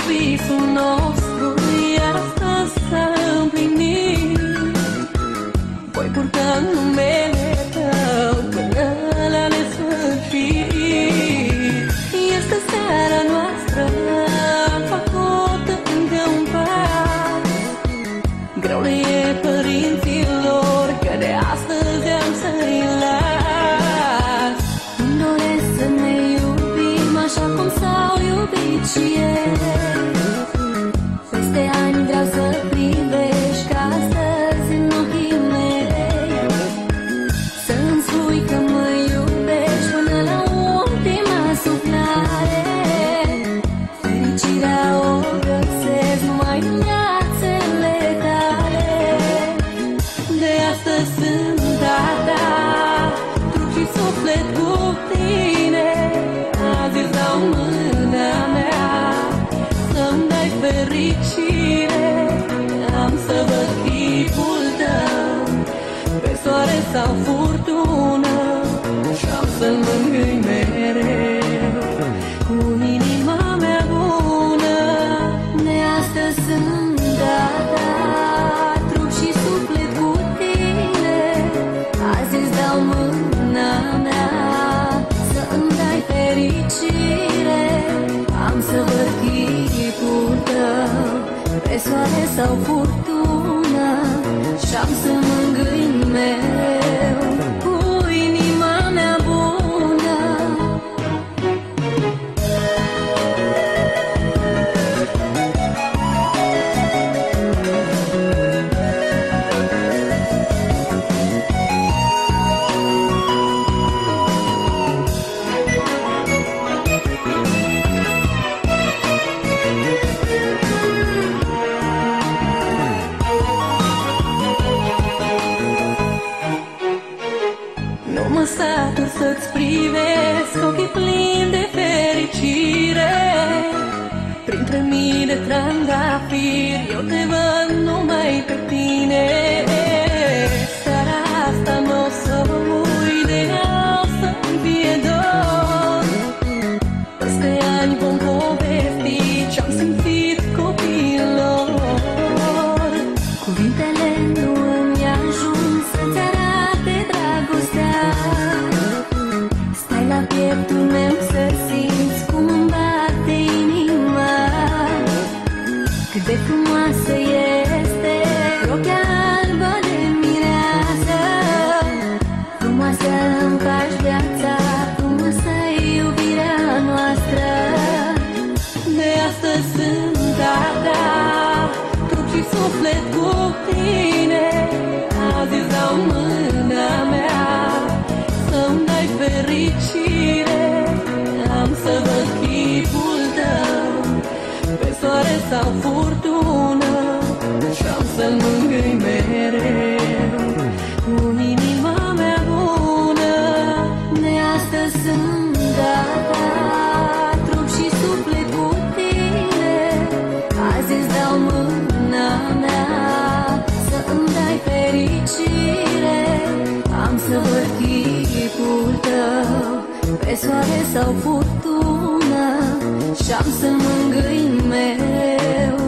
Visul nostru e astăzi s-a împlinit. Voi purta numele Tău până la nesfârșit. Este seara noastră făcută încă un pas. Greu le e părinților că de astăzi am să-i las. Îmi doresc să ne iubim așa cum s-au iubit și ei. Peste ani vreau să privești ca astăzi în ochii mei, să-mi spui că mă iubești până la ultima suflare. Fericirea o găsesc numai în brațele tale. De astăzi sunt a ta, trup și suflet cu tine. Azi îți dau mâna mea să-mi dai fericire. Am să văd chipul tău pe soare sau furtună și am să-l mângâi mereu cu inima mea bună. De astăzi sunt a ta, trup și suflet cu tine. Azi îți dau mâna mea să-mi dai fericire. Am să văd chipul tău pe soare sau furtună și am să mângâi mereu cu inima mea bună. Nu mă satur să-ți privesc ochii plini de fericire. Printre mii de trandafiri eu te văd numai pe tine. Seara asta n-o să uit de ea, să-mi fie dor. Peste ani vom povesti ce-am simțit copiilor. Cuvintele nu îmi ajung să-ți arate dragostea. Stai la pieptul meu să simți cum îmi bate inima. Cât de frumoasă este rochea albă de mireasă. Frumoasă îmi faci viața, frumoasă iubirea noastră. De astăzi sunt a ta, trup și suflet cu tine. Azi îți dau mâna mea să-mi dai fericire. Am să văd chipul tău pe soare sau furtună și am să-l mângâi mereu cu inima mea bună. De astăzi sunt a ta, trup și suflet cu tine. Azi îți dau mâna mea să-mi dai fericire. Am să văd chipul tău pe soare sau furtună și am să mângâi mereu